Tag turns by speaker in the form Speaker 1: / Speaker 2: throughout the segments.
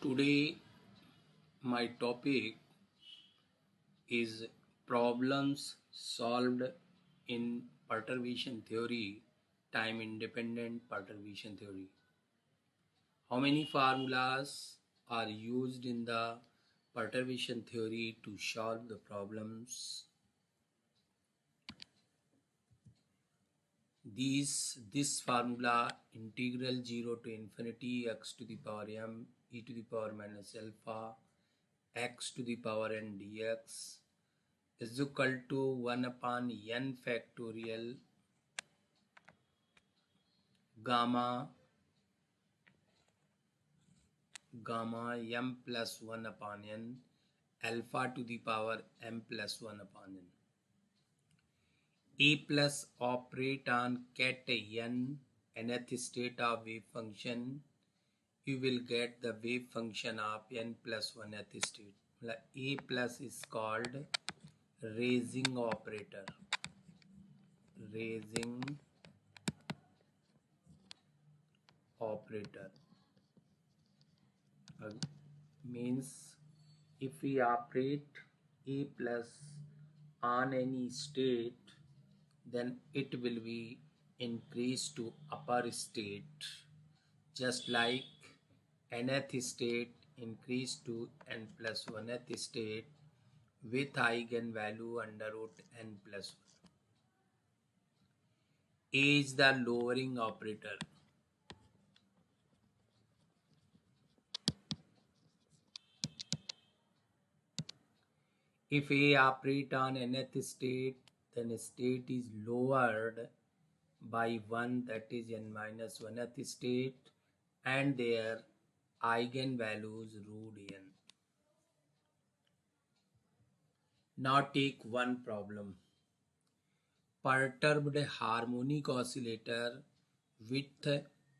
Speaker 1: Today, my topic is problems solved in perturbation theory, time independent perturbation theory. How many formulas are used in the perturbation theory to solve the problems? This formula integral 0 to infinity x to the power m e to the power minus alpha x to the power n dx is equal to 1 upon n factorial gamma m plus 1 upon n alpha to the power m plus 1 upon n. A plus operate on ket n nth state of wave function. You will get the wave function of n plus 1th state. A plus is called raising operator. Raising operator means if we operate A plus on any state, then it will be increased to upper state, just like nth state increased to n plus 1th state with eigenvalue under root n plus 1. A is the lowering operator. If A operate on nth state, then state is lowered by 1, that is n minus 1th state, and their eigenvalues root n. Now take one problem. Perturbed harmonic oscillator with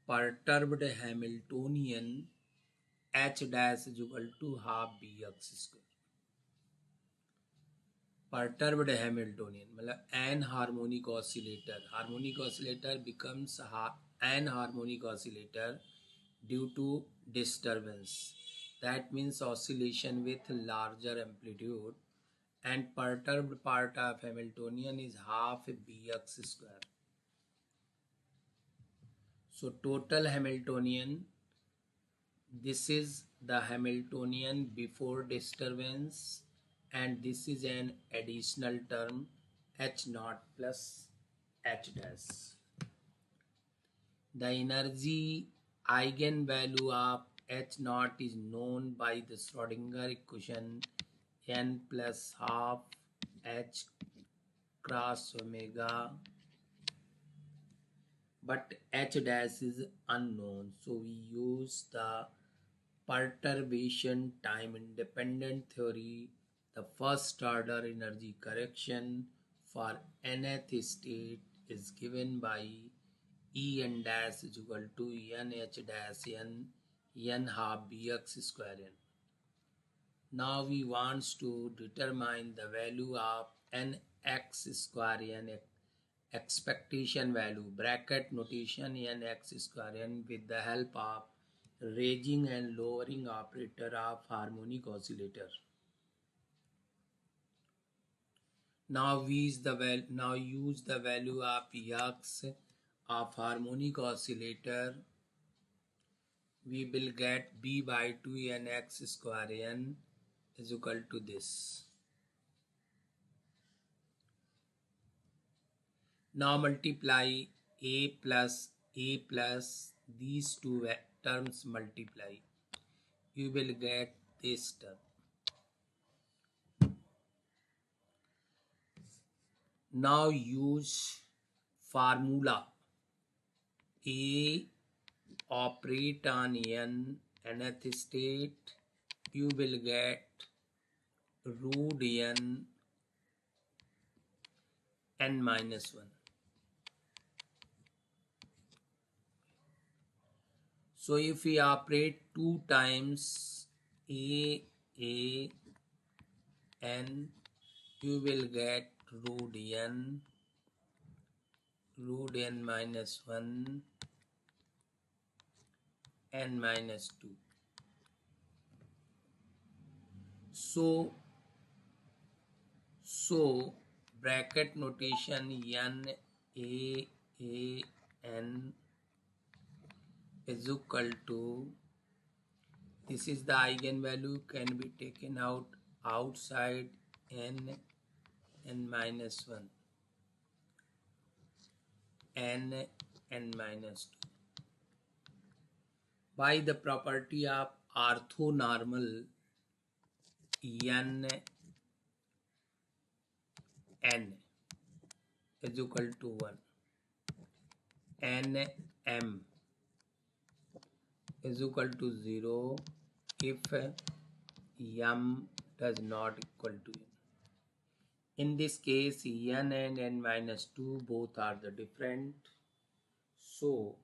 Speaker 1: perturbed Hamiltonian H dash is equal to half bx square. Perturbed Hamiltonian मतलब an harmonic oscillator becomes an harmonic oscillator due to disturbance. That means oscillation with larger amplitude, and perturbed part of Hamiltonian is half bx square. So total Hamiltonian, this is the Hamiltonian before disturbance, and this is an additional term h naught plus h dash. The energy eigenvalue of h naught is known by the Schrodinger equation n plus half h cross omega, but h dash is unknown, so we use the perturbation time independent theory. The first order energy correction for nth state is given by En dash is equal to nh dash n half bx square n. Now we want to determine the value of nx square n, expectation value, bracket notation nx square n, with the help of raising and lowering operator of harmonic oscillator. Now use the value of x of harmonic oscillator. We will get b by 2 nx square n is equal to this. Now multiply a plus these two terms multiply. You will get this term. Now use formula. A operate on nth state. You will get root n minus 1. So if we operate 2 times n, you will get root n minus 1 n minus 2. So bracket notation n is equal to, this is the eigenvalue, can be taken out outside n minus 1, n minus 2 by the property of orthonormal n is equal to 1, n m is equal to 0 if m does not equal to n. In this case, n and n minus 2 both are the different, so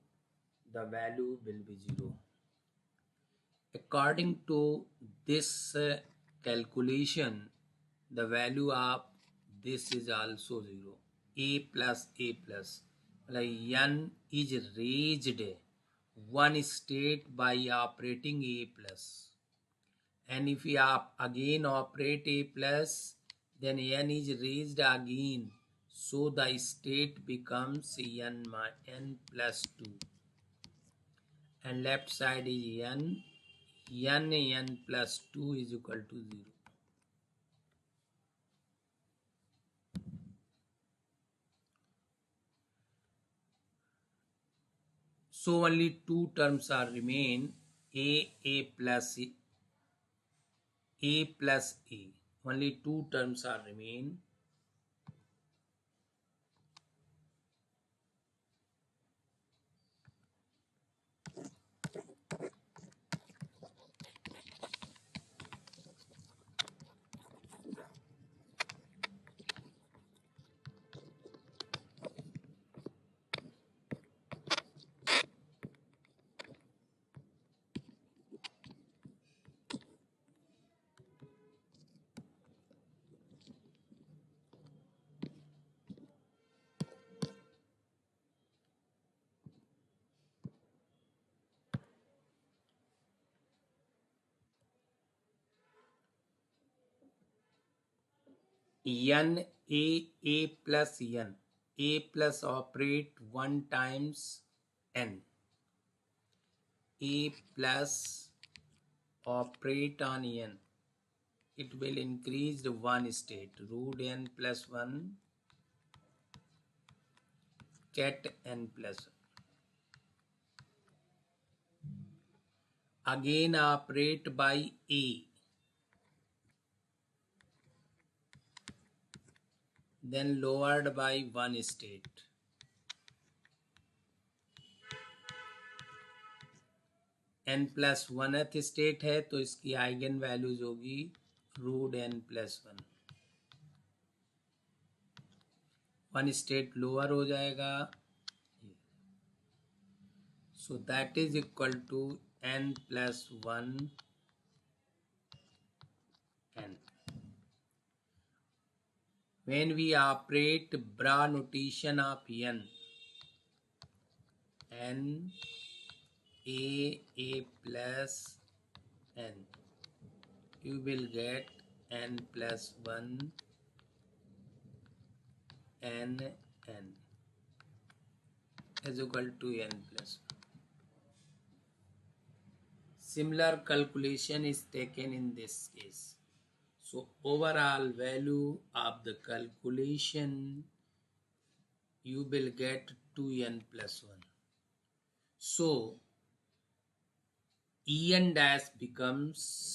Speaker 1: the value will be 0. According to this calculation, the value of this is also 0. A plus, like n is raised one state by operating A plus. And if we again operate A plus, then n is raised again. So the state becomes n plus 2. And left side is n plus 2 is equal to 0. So only two terms are remain, a plus a plus a. Only two terms are remain. n a plus n. A plus operate 1 times n. A plus operate on n. It will increase the one state, root n plus 1 cat n plus 1. Again operate by a. Then lowered by one state. n plus 1th state है तो इसकी eigen values होगी root n plus 1. One state lower हो जाएगा, so that is equal to n plus 1 n. When we operate bra notation of n a plus n, you will get n plus 1 n is equal to n plus 1. Similar calculation is taken in this case. So overall value of the calculation, you will get 2n plus 1. So en dash becomes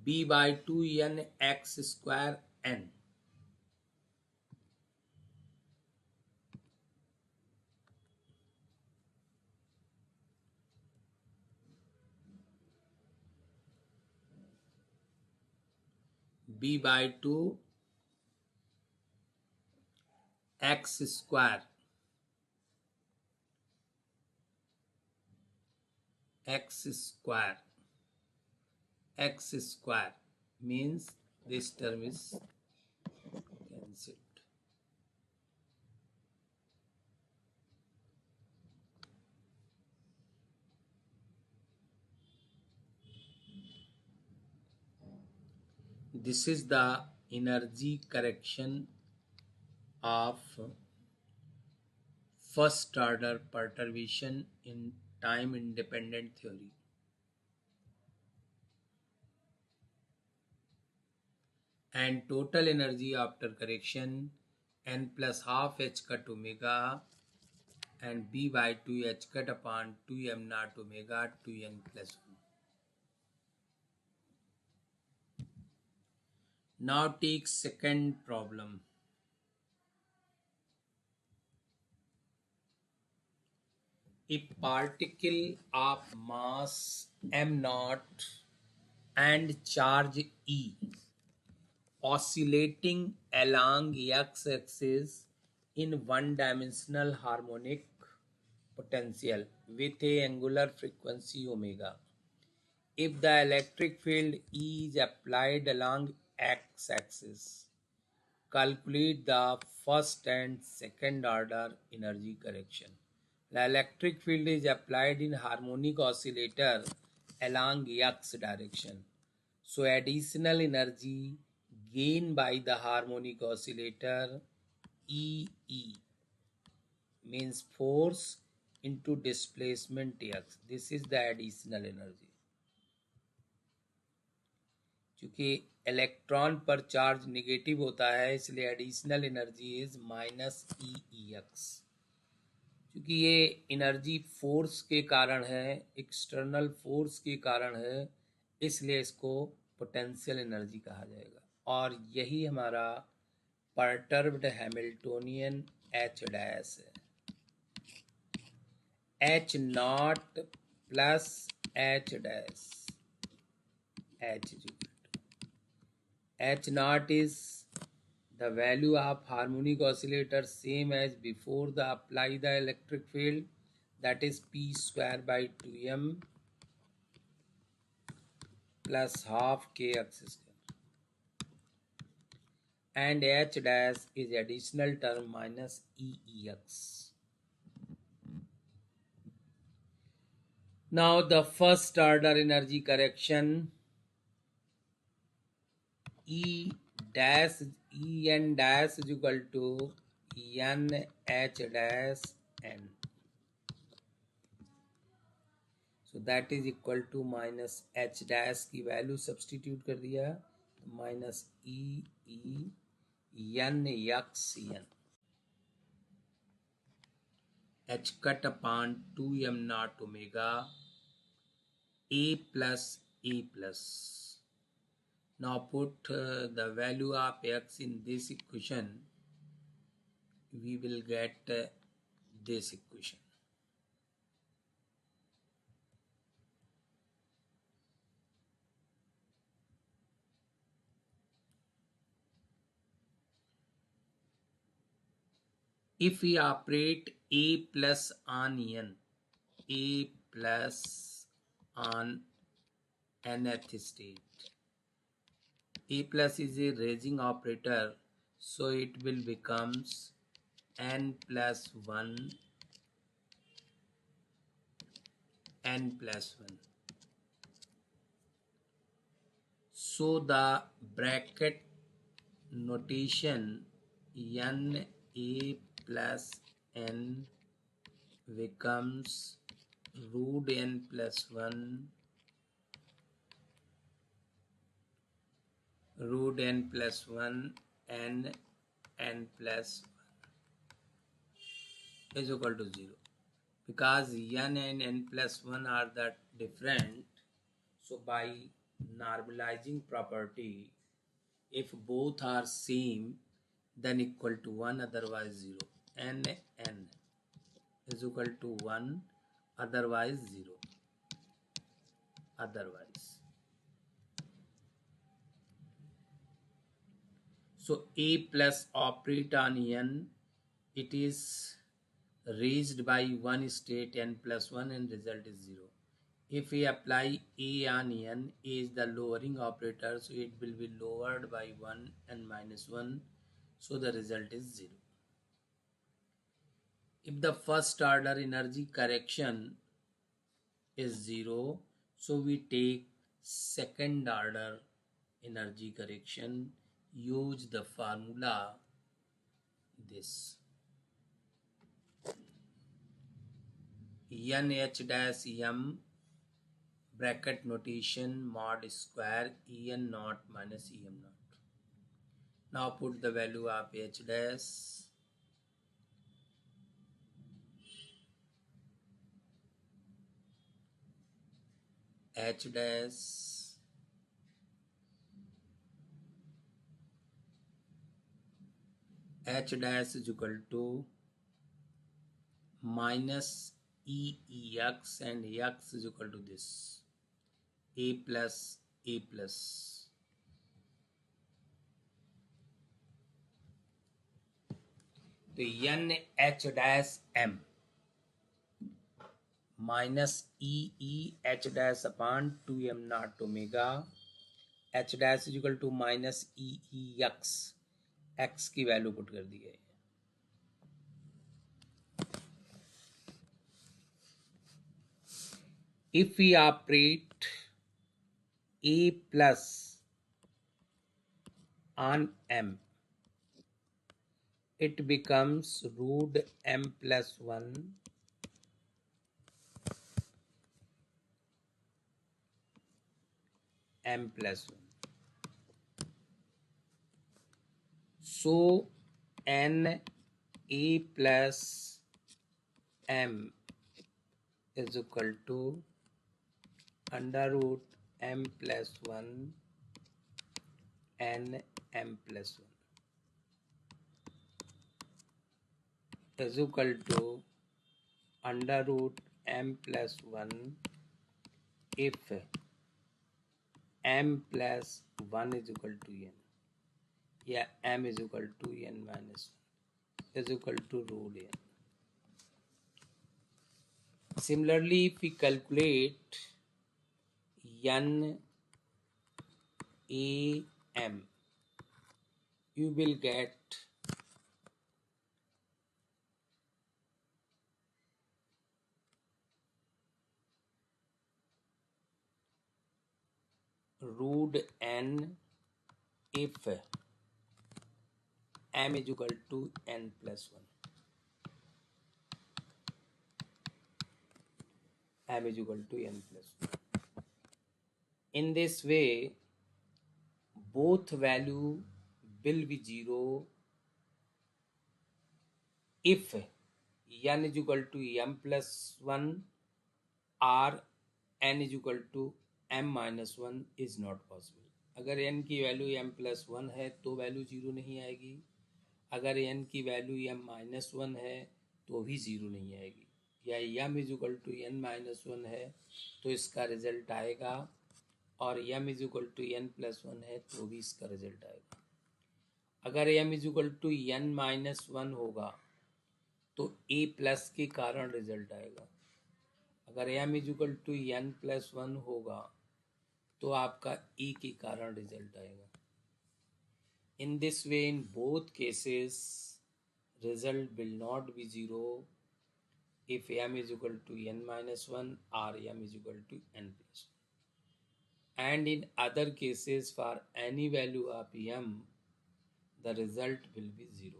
Speaker 1: b by 2n x square n. b by 2 x square x square. X square means this term is cancelled. This is the energy correction of first order perturbation in time independent theory. And total energy after correction n plus half h cut omega and b by 2 h cut upon 2 m naught omega 2n plus 1. Now take second problem. A particle of mass m naught and charge E oscillating along x-axis in one-dimensional harmonic potential with a angular frequency omega. If the electric field E is applied along x-axis, calculate the first and second order energy correction. The electric field is applied in harmonic oscillator along x direction. So additional energy gained by the harmonic oscillator E means force into displacement x. This is the additional energy. क्योंकि electron पर charge negative होता है इसलिए additional energy is minus E x. क्योंकि ये energy force के कारण है, एक्सटर्नल फोर्स के कारण है, इसलिए इसको पोटेंशियल एनर्जी कहा जाएगा. और यही हमारा परटर्ब्ड हैमिल्टोनियन एच डैश है. H not plus H dash. H naught is the value of harmonic oscillator same as before the apply the electric field, that is P square by 2m plus half kx square, and H dash is additional term minus EEX. Now the first order energy correction E n dash is equal to n h dash n. So that is equal to minus h dash की value substitute कर दिया minus n x n h cut upon 2m naught omega a plus. Now put the value of x in this equation. We will get this equation. If we operate a plus on n, a plus on nth state, a plus is a raising operator, so it will becomes n plus 1 n plus 1. So the bracket notation n a plus n becomes root n plus 1 root n plus 1 n plus 1 is equal to 0. Because n and n plus 1 are that different, so by normalizing property, if both are same, then equal to 1, otherwise 0. n is equal to 1, otherwise 0. Otherwise. So a plus operate on n, it is raised by one state n plus 1 and result is 0. If we apply A on n, A is the lowering operator, so it will be lowered by 1 and minus 1, so the result is 0. If the first order energy correction is 0, so we take second order energy correction, use the formula this nh dash m bracket notation mod square en naught minus em naught. Now put the value of h dash h dash h dash is equal to minus ex and x is equal to this a plus a plus. तो n h dash m minus e h dash upon 2m naught omega h dash is equal to minus x की value put कर दी है. If we operate a plus on m, it becomes root m plus 1 m plus 1. So n a plus m is equal to under root m plus 1 n m plus 1 is equal to under root m plus 1 if m plus 1 is equal to n, या m is equal to n minus 1 is equal to root n. Similarly, if we calculate n a m, you will get root n if m is equal to n plus 1. M is equal to n plus 1. In this way, both value will be 0 if n is equal to m plus 1 or n is equal to m minus 1 is not possible. अगर n की value m plus 1 है तो value 0 नहीं आएगी. अगर n की value m minus 1 है तो भी 0 नहीं आएगी. या m is equal to n minus 1 है तो इसका रिजल्ट आएगा, और m is equal to n plus 1 है तो भी इसका रिजल्ट आएगा. अगर m is equal to n minus 1 होगा तो a प्लस के कारण रिजल्ट आएगा. अगर m is equal to n plus 1 होगा तो आपका a के कारण रिजल्ट आएगा. In this way, in both cases, result will not be 0 if m is equal to n minus 1 or m is equal to n plus 1. And in other cases, for any value of m, the result will be 0.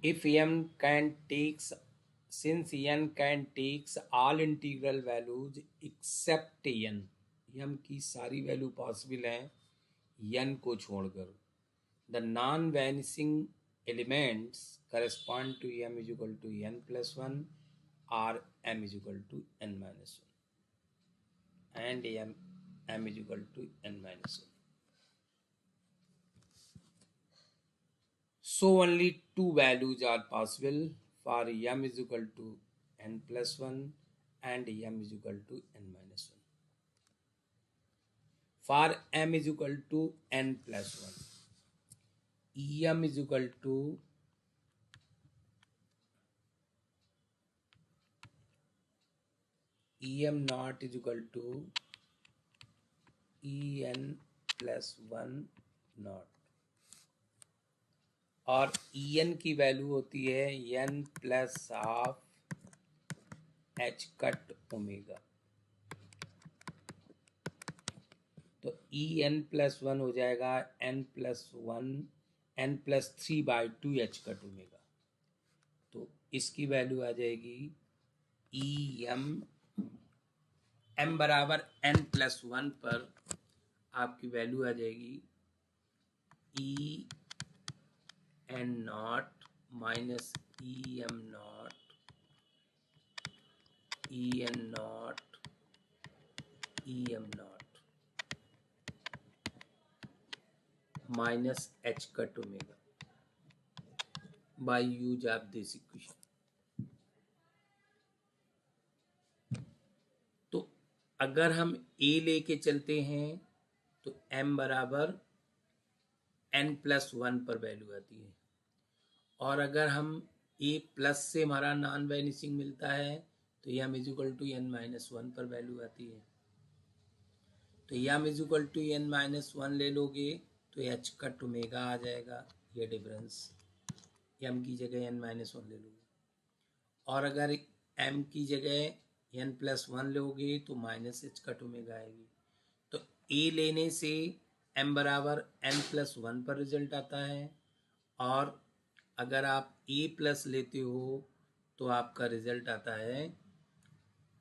Speaker 1: If m can takes, since n can takes all integral values except n, m की सारी value possible हैं n को छोड़कर. The non-vanishing elements correspond to m is equal to n plus 1 or m is equal to n minus 1 and m is equal to n minus 1. So only two values are possible for m is equal to n plus 1 and m is equal to n minus 1. For m is equal to n plus 1, em is equal to em naught is equal to en plus 1 not, और en की value होती है n plus half h cut omega. तो en plus 1 हो जाएगा n plus 1 n plus 3/2 h cut omega. तो इसकी value आ जाएगी m बराबर n प्लस 1 पर आपकी वैल्यू आ जाएगी en not minus em not en not em not minus h cut omega by use of this equation. तो अगर हम a लेके चलते हैं तो m बराबर n प्लस 1 पर वैल्यू आती है, और अगर हम a प्लस से हमारा नॉन वैनिशिंग मिलता है तो m is equal to n minus 1 पर वैल्यू आती है. तो m is equal to n minus 1 ले लोगे तो h कट ओमेगा आ जाएगा, ये डिफरेंस. m की जगह n माइनस 1 ले लोगे, और अगर m की जगह n प्लस 1 लोगे तो माइनस h कट ओमेगा आएगी. तो a लेने से m बराबर n प्लस 1 पर रिजल्ट आता है, और अगर आप a प्लस लेते हो तो आपका रिजल्ट आता है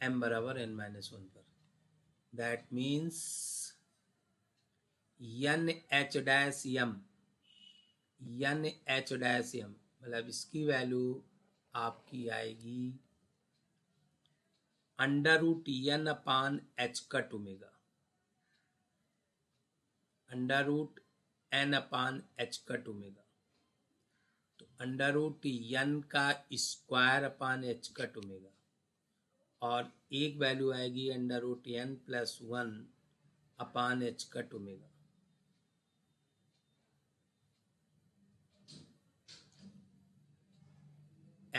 Speaker 1: m बराबर n माइनस 1 पर. That means n h dash m मतलब इसकी वैल्यू आपकी आएगी under root n upon h cut omega, under root n upon h cut omega. तो अंडर रूट n का square upon h cut omega, और एक value आएगी under root n plus 1 upon h cut omega.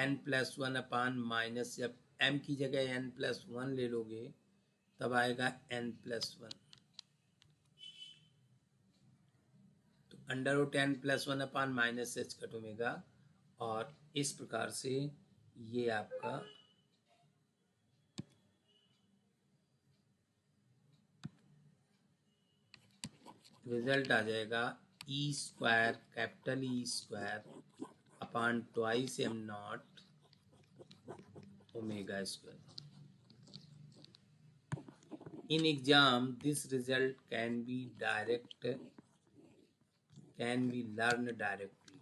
Speaker 1: n plus 1 upon minus, जब m की जगह n plus 1 ले लोगे तब आएगा n प्लस 1. तो under root n plus 1 upon minus h cut omega, और इस प्रकार से ये आपका रिजल्ट आ जाएगा E square, capital E square upon twice m not omega square. In exam, this result can be learned directly.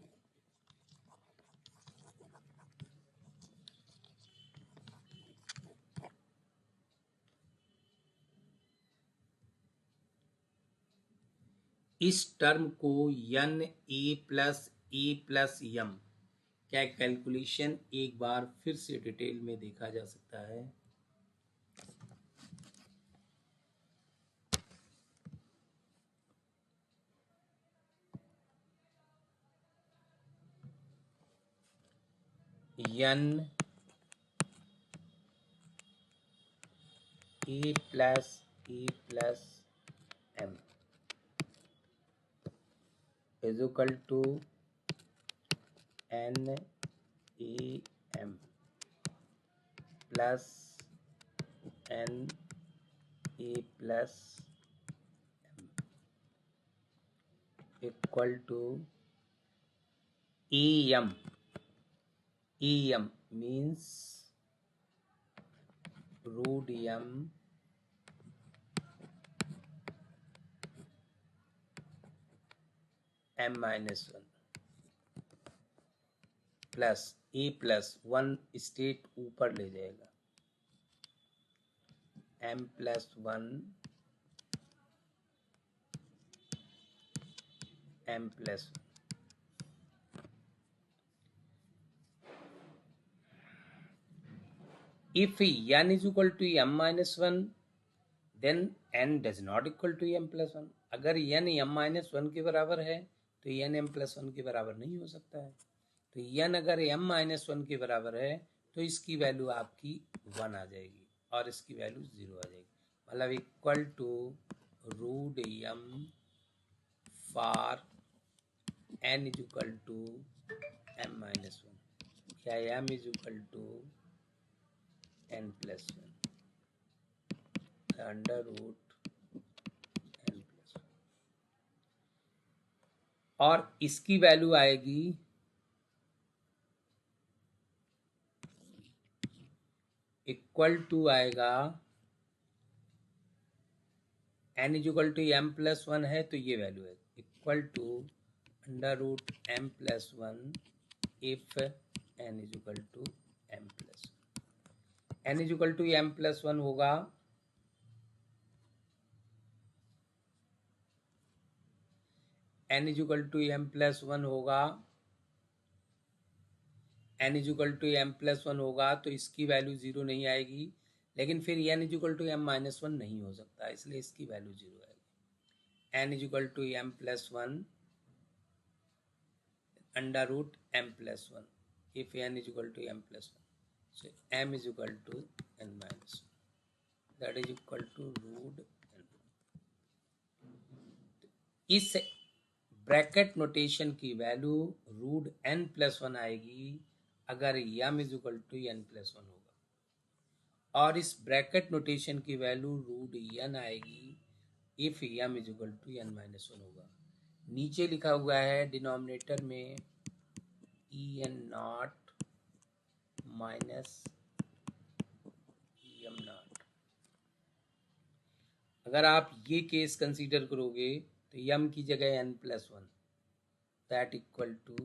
Speaker 1: इस टर्म को n a प्लस m क्या कैलकुलेशन एक बार फिर से डिटेल में देखा जा सकता है. n a plus m is equal to n a m plus n a plus m equal to am means root m minus 1 plus a plus 1 state ऊपर ले जाएगा m plus 1 m plus 1. If n is equal to m minus 1, then n does not equal to m plus 1. अगर n m minus 1 के बराबर है तो n m plus 1 के बराबर नहीं हो सकता है। तो n अगर m minus 1 के बराबर है तो इसकी वैल्यू आपकी 1 आ जाएगी और इसकी वैल्यू 0 आ जाएगी, मतलब equal to root m for n is equal to m minus 1 या m is equal to n plus 1 under root n plus 1 और इसकी वैल्यू आएगी इक्वल टू आएगा n is equal to m plus 1 है तो ये वैल्यू है equal to under root m plus 1 if n is equal to m plus 1। n is equal to m plus 1 होगा n is equal to m plus 1 होगा n is equal to m plus 1 होगा तो इसकी value 0 नहीं आएगी, लेकिन फिर n is equal to m minus 1 नहीं हो सकता, इसलिए इसकी वैल्यू 0 आएगी। n is equal to m plus 1 under root m plus 1 if n is equal to m plus 1, so m is equal to n minus 1, that is equal to root n। इस bracket notation की value root n plus 1 आएगी अगर m is equal to n plus 1 होगा, और इस bracket notation की value root n आएगी if m is equal to n minus 1 होगा। नीचे लिखा हुआ है डिनोमिनेटर में en not minus em not. अगर आप ये केस कंसीडर करोगे तो m की जगह n plus 1 that equal to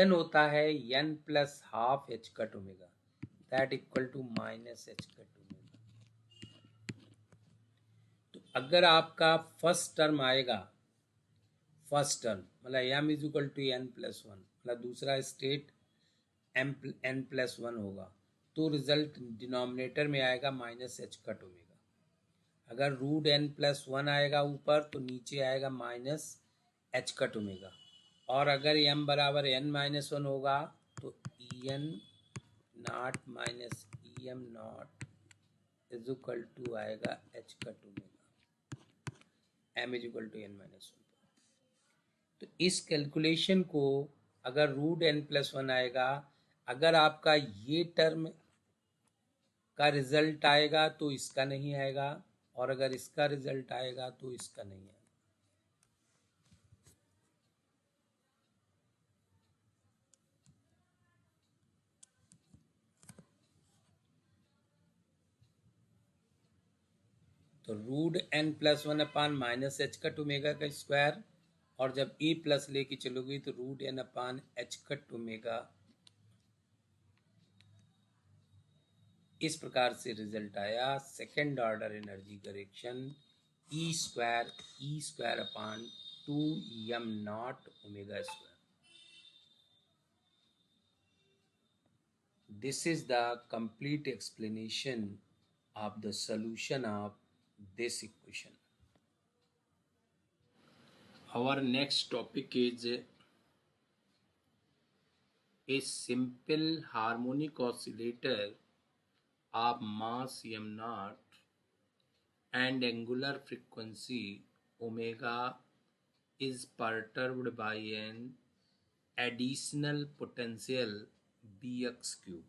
Speaker 1: en होता है n plus half h cut omega that equal to minus h cut omega. तो अगर आपका फर्स्ट टर्म आएगा, फर्स्ट टर्म मतलब m is equal to n plus 1, मतलब दूसरा स्टेट n प्लस 1 होगा, तो रिजल्ट डिनोमिनेटर में आएगा माइनस h कट ओमेगा। अगर रूट n प्लस 1 आएगा ऊपर तो नीचे आएगा माइनस h कट ओमेगा, और अगर m बराबर n माइनस 1 होगा तो en not minus em not is equal to आएगा h cut omega m is equal to n minus 1। तो इस कैलकुलेशन को अगर रूट n प्लस 1 आएगा, अगर आपका ये टर्म का रिजल्ट आएगा तो इसका नहीं आएगा, और अगर इसका रिजल्ट आएगा तो इसका नहीं आएगा। तो root n plus 1 upon minus h cut omega का स्क्वायर, और जब a प्लस लेके चलोगी तो root n upon h cut omega. इस प्रकार से रिजल्ट आया second order energy correction E square upon 2m not omega square. This is the complete explanation of the solution of this equation. Our next topic is a simple harmonic oscillator of mass m naught and angular frequency omega is perturbed by an additional potential bx cube.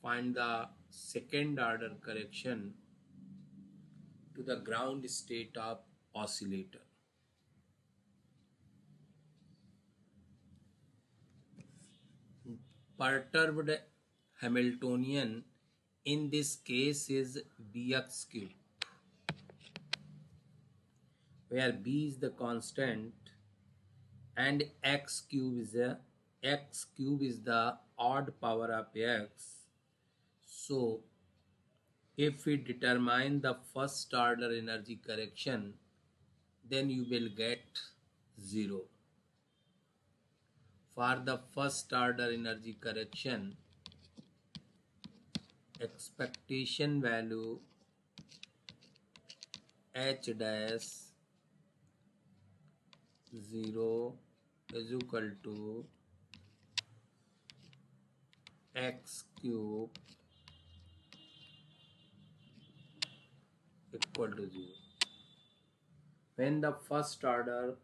Speaker 1: Find the second order correction to the ground state of oscillator. Perturbed Hamiltonian in this case is bx cube, where b is the constant and x cube is the odd power of x. So if we determine the first order energy correction, then you will get 0. For the first order energy correction, expectation value H dash 0 is equal to x cube equal to 0. When the first order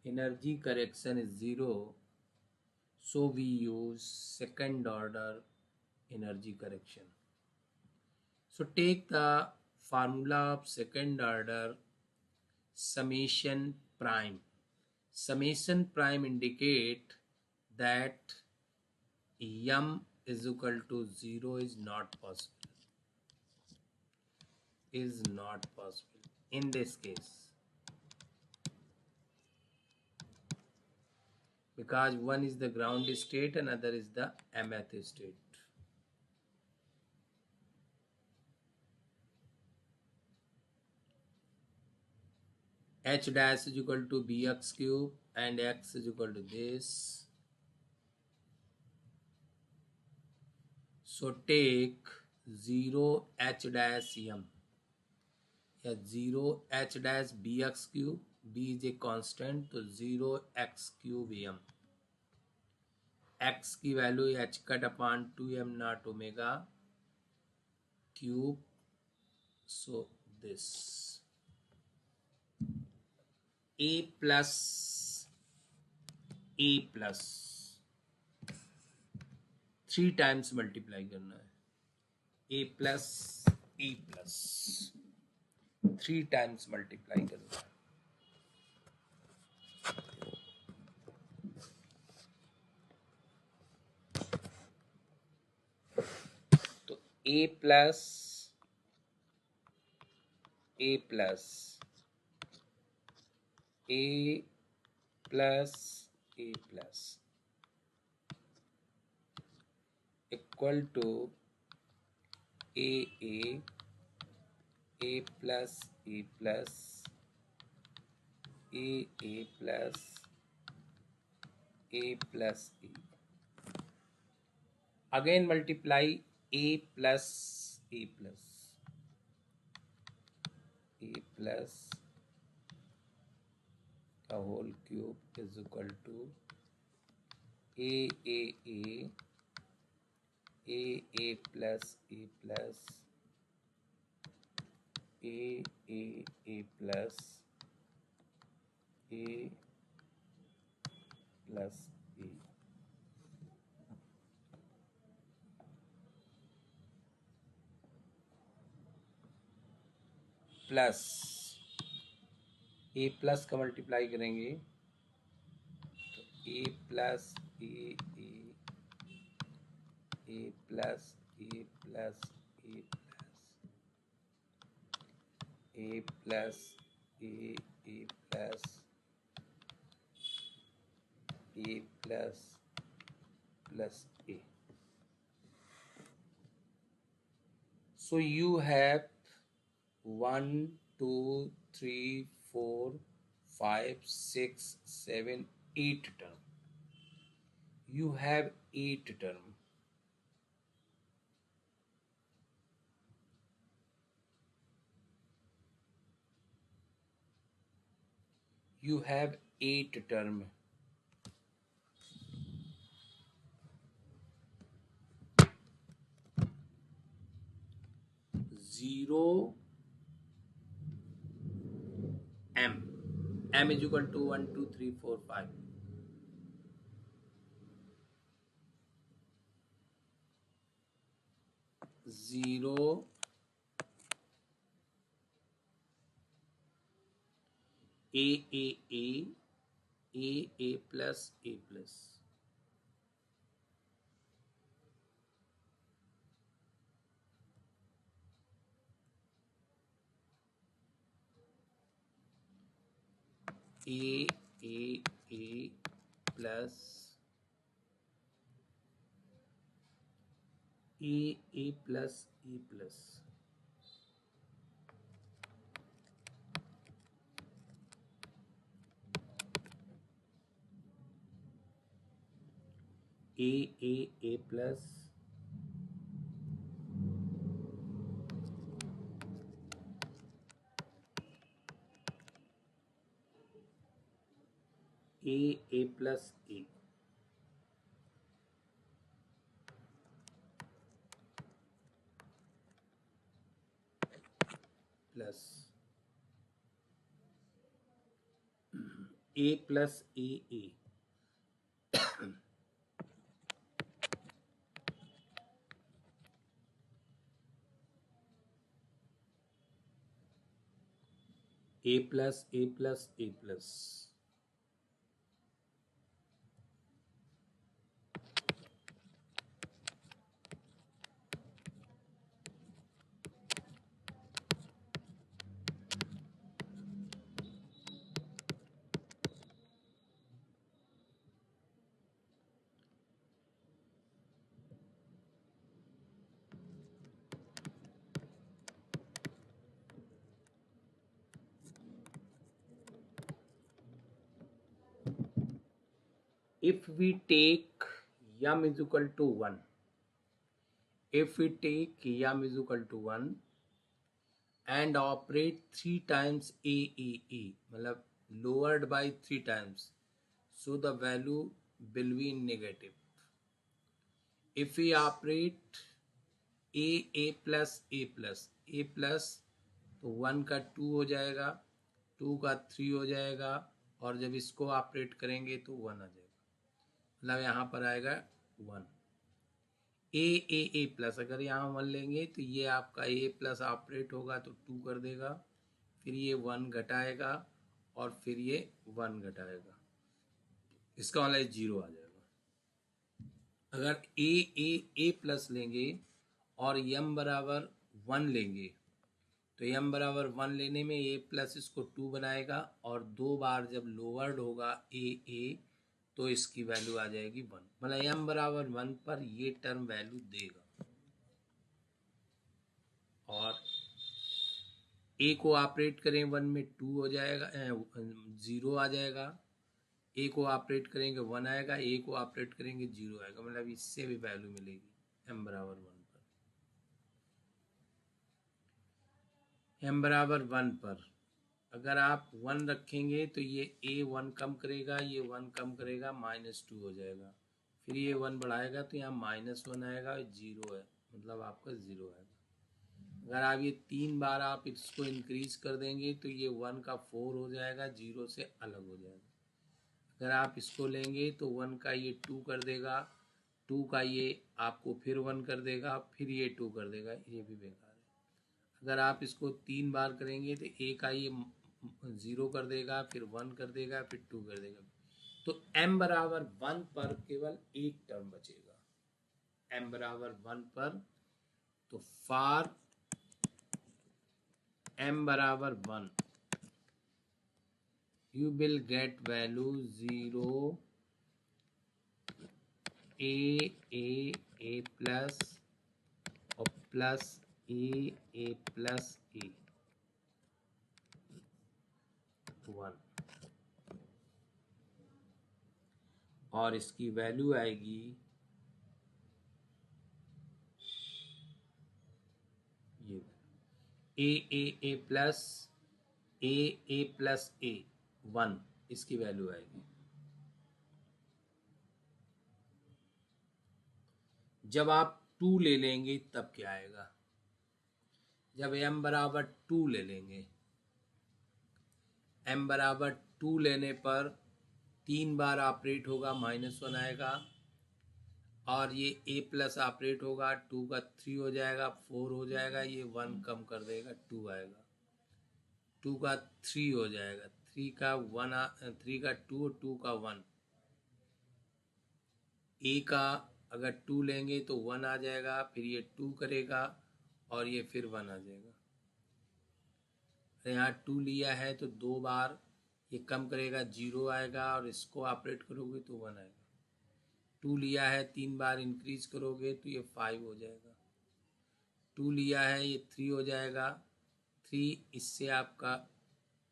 Speaker 1: energy correction is 0, so we use second order energy correction. So take the formula of second order summation prime. Summation prime indicate that m is equal to 0 is not possible. Is not possible in this case, because one is the ground state and other is the mth state. H dash is equal to bx cube and x is equal to this. So take 0 h dash m. Yeah, 0 h dash bx cube. B is a constant, so 0 x cube m. X की value h cut upon 2m not omega cube. So this a plus 3 times multiply करना है. a plus 3 times multiply करना है. तो a plus a plus equal to a plus a plus a plus a plus a. Again multiply a plus a plus a plus the whole cube is equal to a plus a plus a plus a plus a. Plus A plus का multiply करेंगे तो A plus A plus A plus A plus A plus A plus plus A. So you have 1, 2, 3, 4, 5, 6, 7, 8 term. You have 8 term. You have 8 term. Zero m is equal to 1, 2, 3, 4, 5. Zero a plus a plus. A plus a plus a plus. A plus A plus A plus A plus A plus A plus A plus if we take yum is equal to 1, if we take yum is equal to 1 and operate 3 times AAA, मतलब lowered by 3 times, so the value will be negative. If we operate A plus तो 1 का 2 हो जाएगा, 2 का 3 हो जाएगा, और जब इसको ऑपरेट करेंगे तो 1 आ जाएगा, मतलब यहाँ पर आएगा 1. ए प्लस अगर यहाँ 1 लेंगे तो ये आपका A प्लस ऑपरेट होगा तो 2 कर देगा, फिर ये 1 घटाएगा और फिर ये 1 घटाएगा, इसका मतलब 0 आ जाएगा. अगर ए प्लस लेंगे और यम बराबर 1 लेंगे तो यम बराबर 1 लेने में ए प्लस इसको 2 बनाएगा, और 2 बार जब लोअर्ड होगा ए तो इसकी वैल्यू आ जाएगी 1, मतलब यम बराबर 1 पर ये टर्म वैल्यू देगा. और ए को ऑपरेट करें 1 में 2 हो जाएगा, 0 आ जाएगा. ए को ऑपरेट करेंगे 1 आएगा, ए को ऑपरेट करेंगे 0 आएगा, मतलब इससे भी वैल्यू मिलेगी एम बराबर 1 पर. एम बराबर 1 पर अगर आप 1 रखेंगे तो ये ए 1 कम करेगा, ये 1 कम करेगा, -2 हो जाएगा, फिर ये 1 बढ़ाएगा तो यहाँ -1 आएगा, 0 है, मतलब आपका 0 आएगा. अगर आप ये 3 बार आप इसको इंक्रीज कर देंगे तो ये 1 का 4 हो जाएगा, 0 से अलग हो जाएगा. अगर आप इसको लेंगे तो 1 का ये 2 कर देगा, 2 का ये आपको फिर 1 कर देगा, फिर ये 2 कर देगा, ये भी बेकार है. अगर आप इसको 3 बार करेंगे तो ए का ये 0 कर देगा, फिर 1 कर देगा, फिर 2 कर देगा. तो m बराबर 1 पर केवल एक टर्म बचेगा, m बराबर 1 पर. तो फॉर m बराबर 1 you will get value 0 a plus और प्लस a plus a 1, और इसकी वैल्यू आएगी ये a plus a plus a 1, इसकी वैल्यू आएगी. जब आप 2 ले लेंगे तब क्या आएगा, जब m बराबर 2 ले लेंगे, m बराबर 2 लेने पर 3 बार ऑपरेट होगा, -1 आएगा, और ये a प्लस ऑपरेट होगा, 2 का 3 हो जाएगा, 4 हो जाएगा, ये 1 कम कर देगा, 2 आएगा, 2 का 3 हो जाएगा, 3 का 2, 2 का 1. a का अगर 2 लेंगे तो 1 आ जाएगा, फिर ये 2 करेगा और ये फिर 1 आ जाएगा. यहाँ 2 लिया है तो 2 बार ये कम करेगा, 0 आएगा, और इसको ऑपरेट करोगे तो 1 आएगा. 2 लिया है, 3 बार इंक्रीज करोगे तो ये 5 हो जाएगा. 2 लिया है, ये 3 हो जाएगा, 3 इससे आपका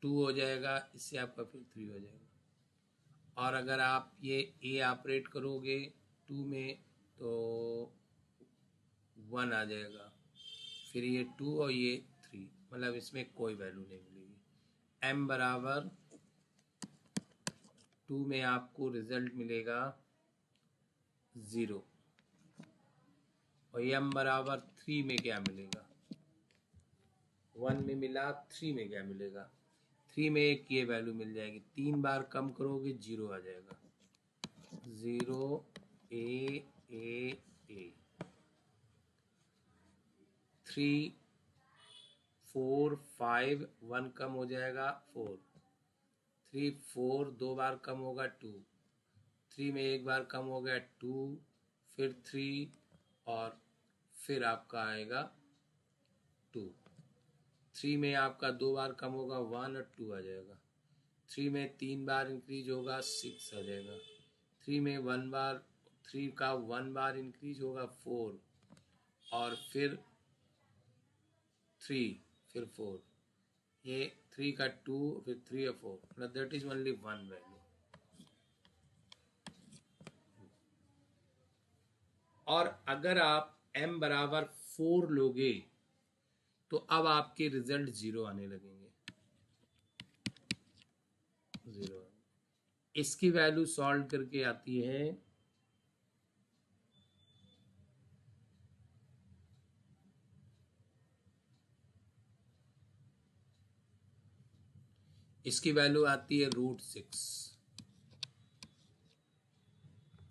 Speaker 1: 2 हो जाएगा, इससे आपका फिर 3 हो जाएगा. और अगर आप ये a ऑपरेट करोगे 2 में तो 1 आ जाएगा, फिर ये 2 और ये 3, मतलब इसमें कोई वैल्यू नहीं मिलेगी। m बराबर 2 में आपको रिजल्ट मिलेगा 0 और m बराबर 3 में क्या मिलेगा, 1 में मिला, 3 में क्या मिलेगा, 3 में एक ये वैल्यू मिल जाएगी, 3 बार कम करोगे 0 आ जाएगा, 0 a a a, 3 4 5, 1 कम हो जाएगा 4, 3 4 दो बार कम होगा 2, 3 में एक बार कम हो गया 2, फिर 3 और फिर आपका आएगा 2, 3 में आपका दो बार कम होगा 1 और 2 आ जाएगा, 3 में 3 बार इंक्रीज होगा 6 आ जाएगा, 3 में 1 बार, 3 का 1 बार इंक्रीज होगा 4 और फिर 3 फिर 4, ये 3 का 2 फिर 3 और 4, मतलब that is only one value. और अगर आप m बराबर 4 लोगे तो अब आपके रिजल्ट 0 आने लगेंगे, 0। इसकी वैल्यू सॉल्व करके आती है इसकी वैल्यू आती है √6,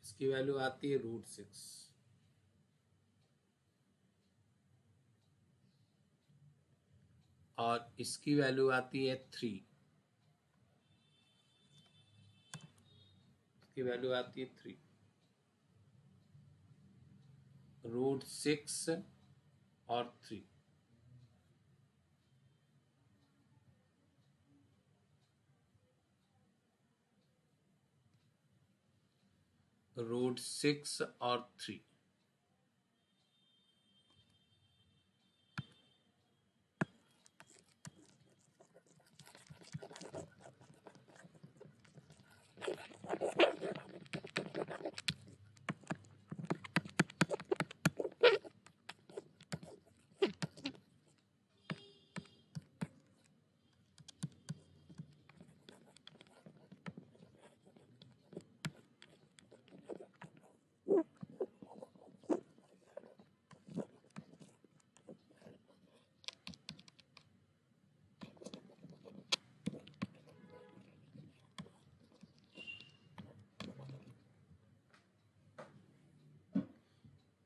Speaker 1: इसकी वैल्यू आती है √6 और इसकी वैल्यू आती है 3, इसकी वैल्यू आती है 3, √6 और 3। √6 और 3,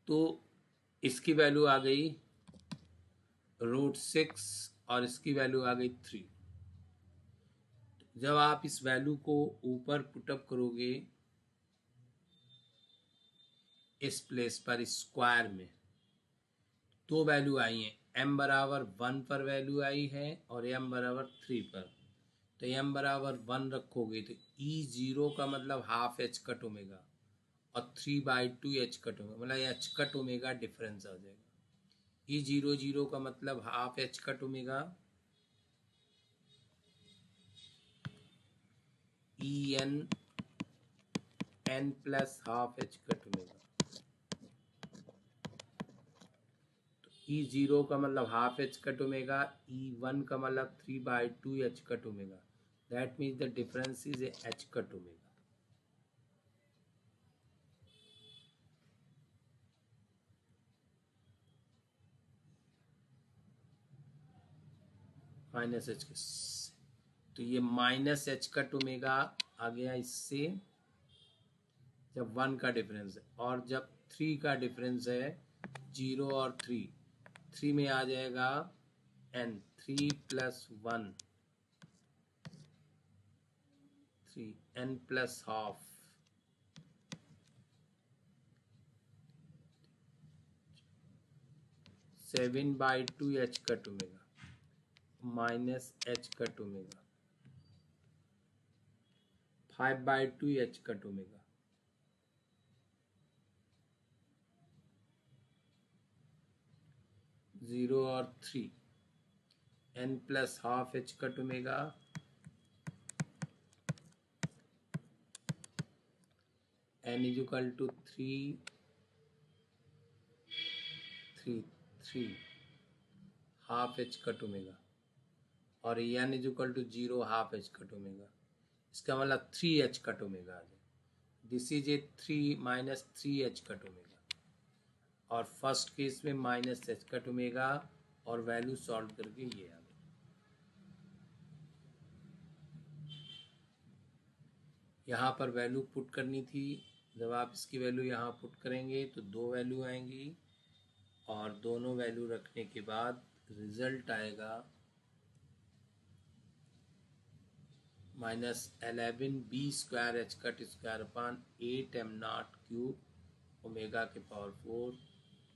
Speaker 1: तो इसकी वैल्यू आ गई √6 और इसकी वैल्यू आ गई 3। जब आप इस वैल्यू को ऊपर पुटअप करोगे इस प्लेस पर स्क्वायर में, दो वैल्यू आई हैं, m बराबर 1 पर वैल्यू आई है और m बराबर 3 पर। तो m बराबर 1 रखोगे तो E0 का मतलब हाफ h कट ओमेगा और 3/2 h कट ओमेगा, मतलब h कट ओमेगा डिफरेंस आ जाएगा। E00 का मतलब half h cut omega, n plus half h cut omega. E0 का मतलब half h cut omega, E1 का मतलब 3/2 h cut omega. That means the difference is h cut omega. Minus h, तो ये minus h cut omega आ गया इससे, जब 1 का डिफरेंस है, और जब 3 का डिफरेंस है 0 और 3 में आ जाएगा n, 3 plus 1 3, n plus half, seven by two h cut omega minus h cut omega 5/2 h cut omega. Zero और 3, n plus half h cut omega n is equal to 3 3 3 half H cut omega और n is equal to 0 half H cut omega, इसका मतलब 3h cut omega आ जाए। This is a 3 minus 3h cut omega, और first case में minus h cut omega, और value solve करके ये आ गया। यहाँ पर वैल्यू पुट करनी थी, जब आप इसकी वैल्यू यहाँ पुट करेंगे तो दो वैल्यू आएंगी, और दोनों वैल्यू रखने के बाद रिजल्ट आएगा -11b² h cut square upon 8m0 cube omega के power 4।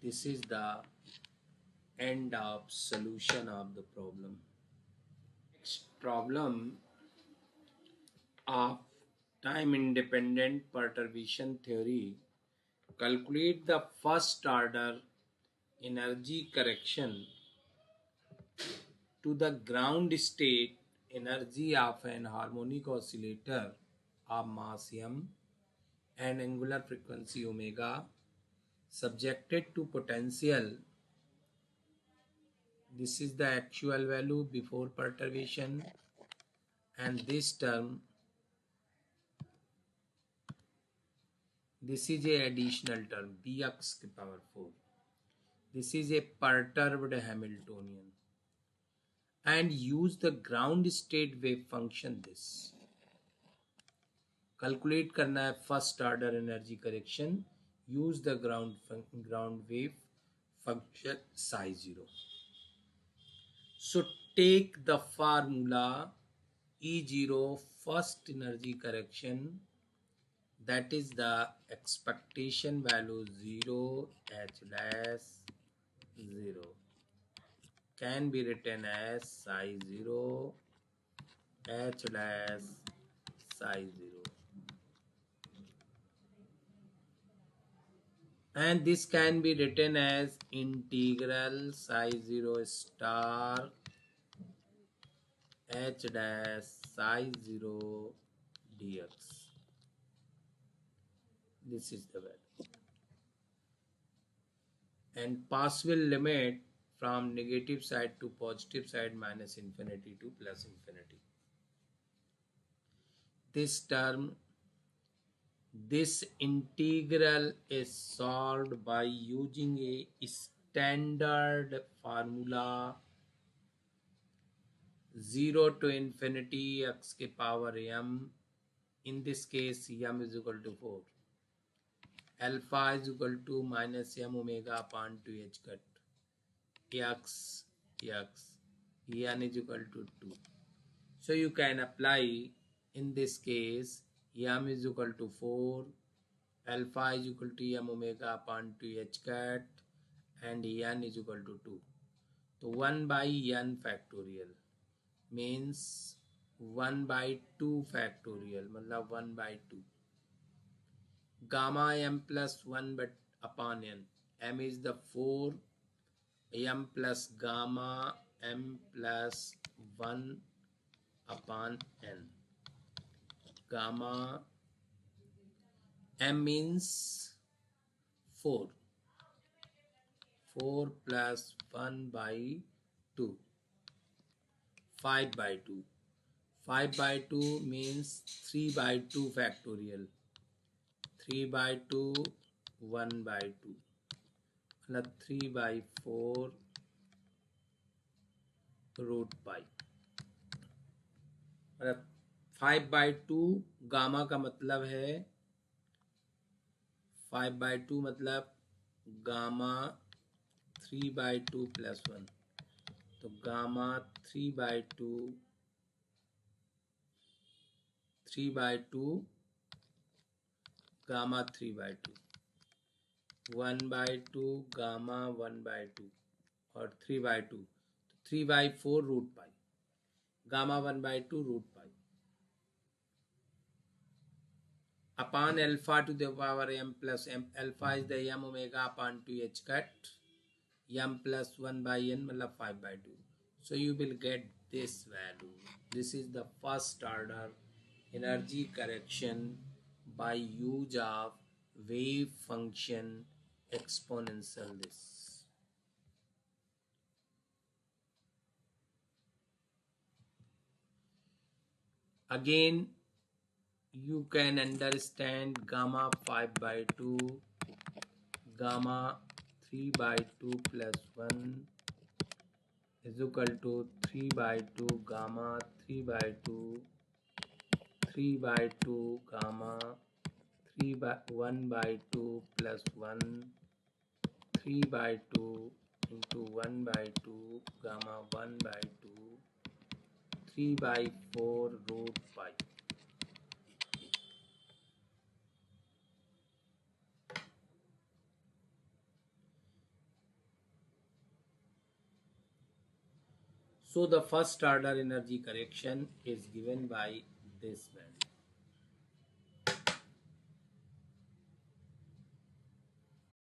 Speaker 1: This is the end of solution of the problem. Next problem of time independent perturbation theory. Calculate the first order energy correction to the ground state energy of an harmonic oscillator of mass m and angular frequency omega subjected to potential. This is the actual value before perturbation, and this term, this is a additional term bx के power 4. This is a perturbed Hamiltonian, and use the ground state wave function this. Calculate करना है first order energy correction. Use the ground wave function psi 0. So take the formula E0 first energy correction, that is the expectation value 0 h dash 0 can be written as psi 0 h dash psi 0, and this can be written as integral psi 0 star h dash psi 0 dx. This is the value, and possible limit from negative side to positive side minus infinity to plus infinity. This term, this integral is solved by using a standard formula 0 to infinity x के power m. In this case m is equal to 4, alpha is equal to minus m omega upon 2h cut x n is equal to 2. So you can apply in this case m is equal to 4, alpha is equal to m omega upon 2h cut, and n is equal to 2. So 1 by n factorial means 1 by 2 factorial, मतलब 1 by 2. Gamma m plus 1 but upon n. M is the 4, m plus gamma m plus 1 upon n. Gamma m means 4. 4 plus 1 by 2. 5 by 2. 5 by 2 means 3 by 2 factorial. 3 by 2, 1 by 2. मतलब 3 by 4 root pi. मतलब 5 by 2 gamma का मतलब है 5 by 2 मतलब gamma 3 by 2 plus 1. तो gamma 3 by 2 gamma 3 by 2 1 by 2 gamma 1 by 2 और 3 by 2, तो 3 by 4 root pi, gamma 1 by 2 root pi upon alpha to the power m plus m. Alpha is the m omega upon 2h cut, m plus 1 by n मतलब 5 by 2. So you will get this value. This is the first order energy correction by use of wave function exponential this. Again, you can understand gamma 5 by 2, gamma 3 by 2 plus 1 is equal to 3 by 2 gamma 3 by 2, 3 by 2 gamma 3 by 1 by 2 plus 1, 3 by 2 into 1 by 2 gamma 1 by 2, 3 by 4 root pi. So the first order energy correction is given by this value.